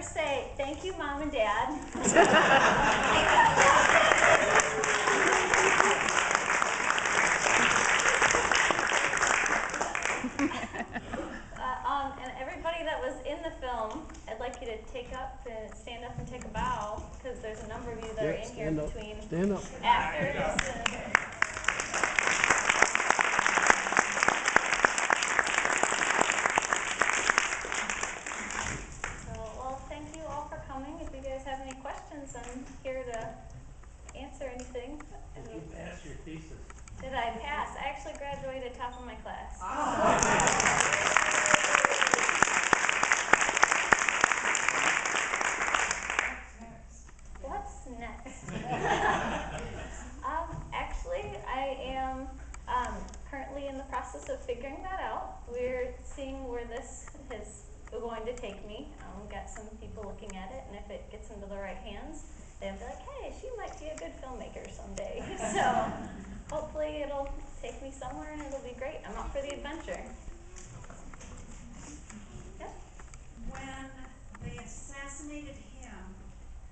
first say thank you, Mom and Dad. And everybody that was in the film, I'd like you to stand up and take a bow, because there's a number of you that are in here between actors and... If you guys have any questions, I'm here to answer anything. Did you pass your thesis? Did I pass? I actually graduated top of my class. What's next? Actually, I am currently in the process of figuring that out. We're seeing where this is going to take me. Got some people looking at it, and if it gets into the right hands, they'll be like, hey, she might be a good filmmaker someday. So hopefully it'll take me somewhere and it'll be great. I'm up for the adventure. Yep. When they assassinated him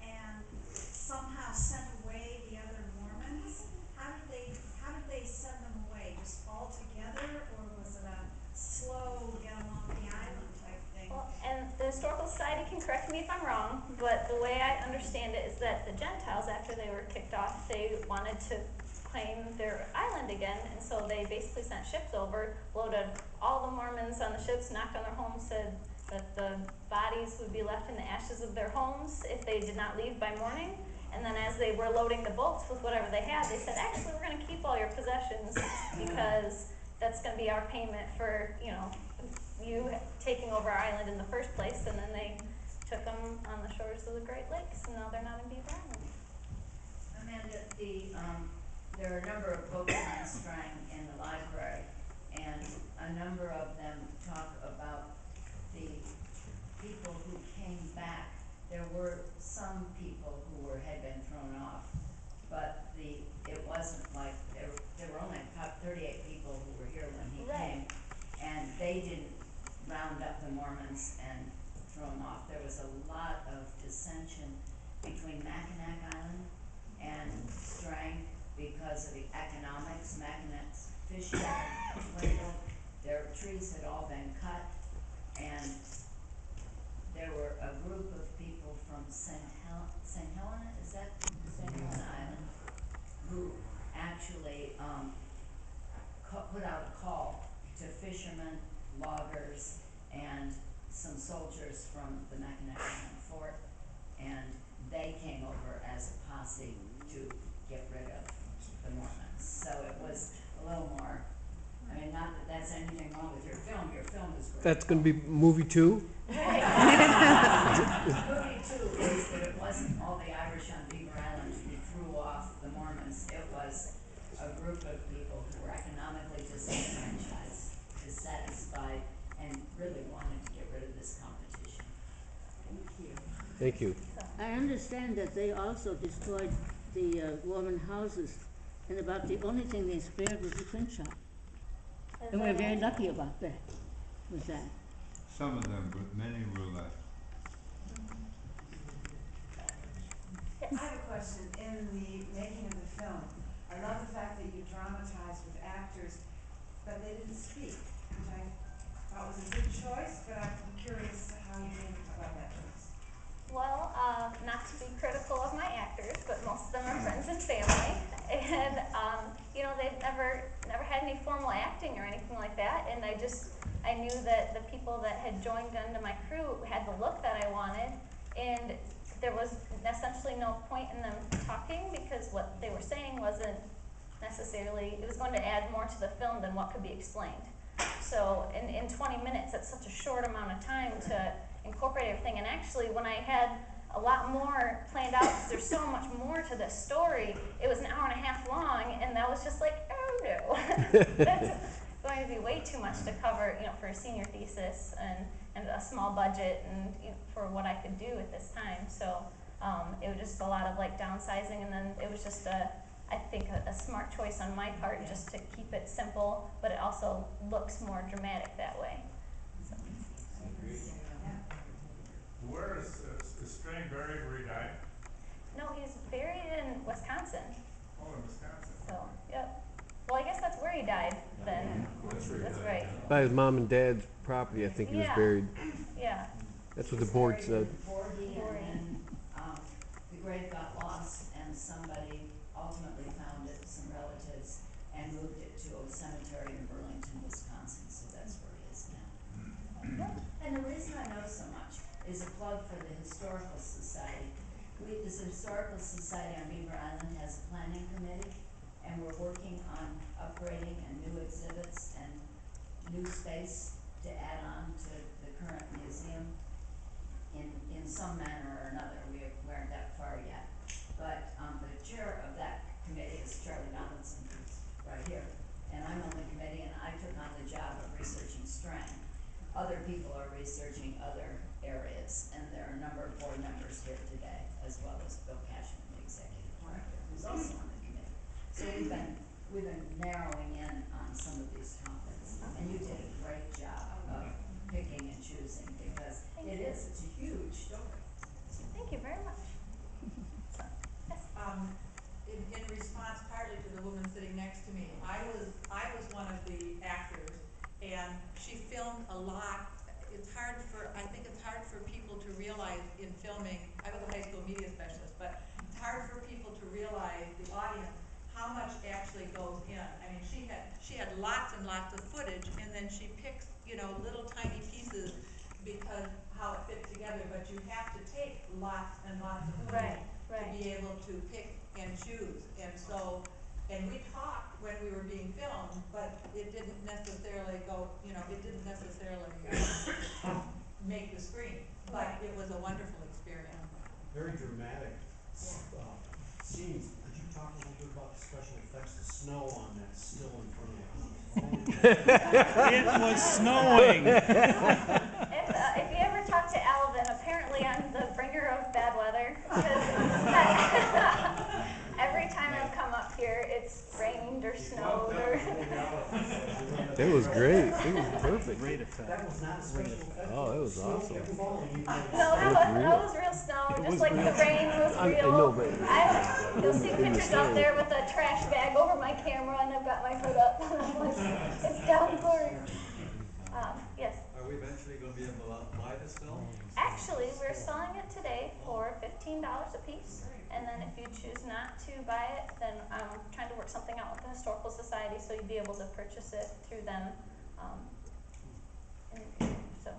and somehow sent away the other Mormons, how did they send them away? Just all together, or was it a slow get them off the island type thing? Well, and the Historical Society can correct me if I'm wrong, but the way I understand it is that the Gentiles, after they were kicked off, they wanted to claim their island again, and so they basically sent ships over, loaded all the Mormons on the ships, knocked on their homes, said that the bodies would be left in the ashes of their homes if they did not leave by morning. And then as they were loading the boats with whatever they had, they said, actually, we're going to keep all your possessions because that's going to be our payment for, you taking over our island in the first place. And then they took them on the shores of the Great Lakes, and now they're not in Beaver Island. Amanda, there are a number of books on Strang in the library, and a number of them talk about the people who came back. There were some people who had been thrown off, but it wasn't like there were only about 38 people who were here when he came, and they didn't round up the Mormons and throw them off. There was a lot of dissension between Mackinac Island and Strang because of the economics. Mackinac's fishing had dwindled, their trees had all been cut, and there were a group of people from St. Helena, is that St. Helena Island, who actually put out a call to fishermen, loggers, and some soldiers from the Mackinac Island fort, and they came over as a posse to get rid of the Mormons. So it was a little more, I mean, not that that's anything wrong with your film is great. That's going to be movie 2? Movie 2 is that it wasn't all the Irish on Beaver Island who threw off the Mormons. It was a group of people who were economically disenfranchised, dissatisfied, and really wanted to get rid of this competition. Thank you. Thank you. I understand that they also destroyed the Mormon houses, and about the only thing they spared was the print shop. And we're very lucky about that, with that. Some of them, but many were left. I have a question. In the making of the film, I love the fact that you dramatized with actors, but they didn't speak, which I thought was a good choice, but I'm curious how you think about that choice. Well, not to be critical of my actors, but most of them are friends and family, and they've never had any formal acting or anything like that, and I knew that the people that had joined into my crew had the look that I wanted, and there was essentially no point in them talking because what they were saying wasn't necessarily, it was going to add more to the film than what could be explained. So in 20 minutes, that's such a short amount of time to incorporate everything, and actually when I had a lot more planned out, because there's so much more to this story, it was an hour and a half long, and that was just like, oh no, that's going to be way too much to cover, for a senior thesis and a small budget, and for what I could do at this time. So it was just a lot of downsizing, and then it was just I think a smart choice on my part, just to keep it simple, but it also looks more dramatic that way. So. Where is Strang buried where he died? No, he's buried in Wisconsin, Oh, in Wisconsin. so, yep. Well, I guess that's where he died then. That's right. By his mom and dad's property, I think he was Yeah. buried. Yeah, That's what the board He was said. buried in Borgie, and then, the grave got lost, and somebody ultimately found it, some relatives, and moved it to a cemetery in Burlington, Wisconsin, so that's where he is now. And the reason I know so much is a plug for the Historical Society. This Historical Society on Beaver Island has a planning committee, and we're working on upgrading and new exhibits and new space to add on to the current museum in some manner or another. We aren't that far yet. But, the chair of that committee is Charlie Donaldson, who's right here. And I'm on the committee, and I took on the job of researching Strang. Other people are researching other areas, and there are a number of board members here today, as well as Bill Cashman, the executive director, who's also on the committee. So we've been narrowing in on some of these topics, and you did a great job of picking and choosing, because it's a huge story. thank you very much. So, yes. In response partly to the woman sitting next to me, I was one of the actors, and she filmed a lot. I think it's hard for people to realize in filming, I was a high school media specialist, but it's hard for people to realize, the audience, how much actually goes in. I mean, she had lots and lots of footage, and then she picks, little tiny pieces because how it fits together, but you have to take lots and lots of footage to be able to pick and choose. And so, and we talked when we were being filmed, but it didn't necessarily go, it didn't necessarily make the screen, but it was a wonderful experience. Very dramatic scenes. Could you talk a little bit about the special effects, the snow on that still in front of the house? It was snowing. If you ever talk to Alvin, apparently I'm the bringer of bad weather. Every time I've come up here, it's rained or snowed or. It was great. It was perfect. Great effect. That was not a special effect. Oh, it was Snow awesome. kept falling even though No, that was real snow, just like the rain was I real. know, but You'll see pictures up there with a trash bag over my camera, and I've got my hood up. I'm like, it's downpouring. Yes. Are we eventually going to be able to buy this film? Actually, we're selling it today for $15 a piece, and then if you choose not to buy it, then I'm trying to work something out with the Historical Society, so you'd be able to purchase it through them. So,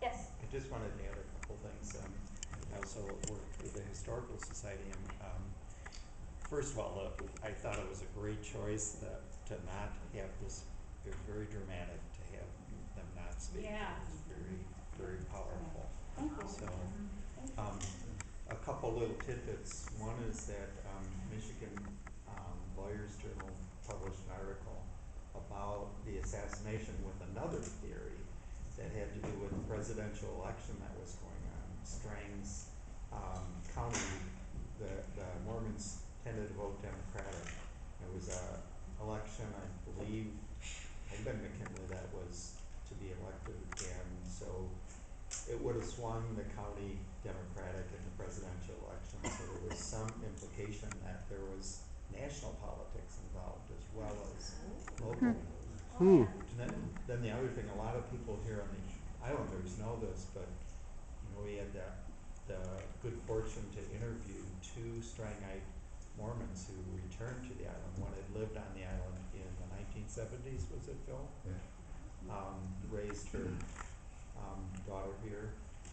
yes. I just wanted to add a couple things. I also work with the Historical Society, and first of all, I thought it was a great choice to not have this. It was very dramatic to have them not speak. Yeah. It was very, very powerful. So, a couple little tidbits. One is that Michigan Lawyers Journal published an article about the assassination with another theory that had to do with the presidential election that was going on. Strang's county, the Mormons tended to vote Democratic. It was a election, I believe, had been McKinley that was to be elected, and so it would have swung the county Democratic in the presidential election. So there was some implication that there was national politics involved as well as local. And then the other thing, a lot of people here on the Islanders know this, but we had the good fortune to interview two Strangite Mormons who returned to the island. One had lived on the island in the 1970s, was it, Phil? Yeah. Raised her daughter here,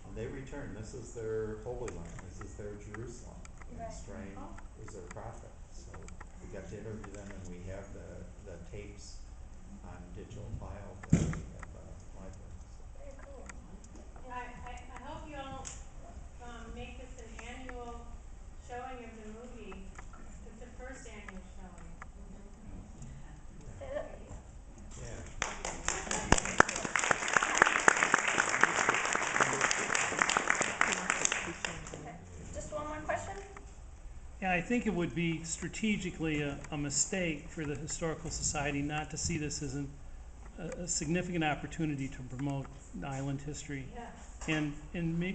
and they returned. This is their holy land. This is their Jerusalem. And Strang was their prophet. So we got to interview them, and we have the tapes on digital file at the library. Very cool. I hope you all make this an annual showing of the movie. It's the first annual showing. Say that. Just one more question? Yeah, I think it would be strategically a mistake for the Historical Society not to see this as a significant opportunity to promote island history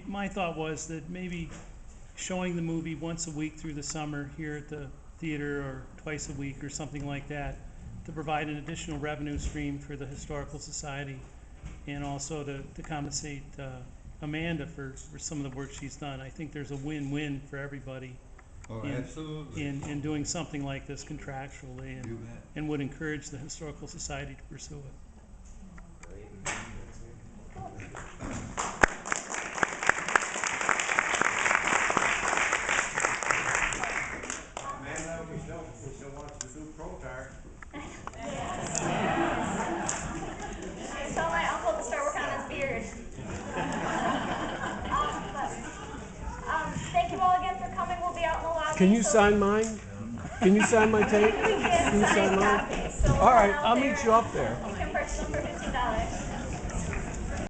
my thought was that maybe showing the movie once a week through the summer here at the theater, or twice a week or something like that, to provide an additional revenue stream for the Historical Society, and also to compensate Amanda for some of the work she's done. I think there's a win-win for everybody Oh, absolutely. in doing something like this contractually, You bet. and would encourage the Historical Society to pursue it. Amanda, we still want you to do Protar. I tell my uncle to start working on his beard. Thank you all again for coming. We'll be out in the lobby. Can you so sign mine? Can you sign my tape? we can Can you sign sign mine? copies. So we'll All right, run out I'll there. meet you up there. You can purchase them for $15.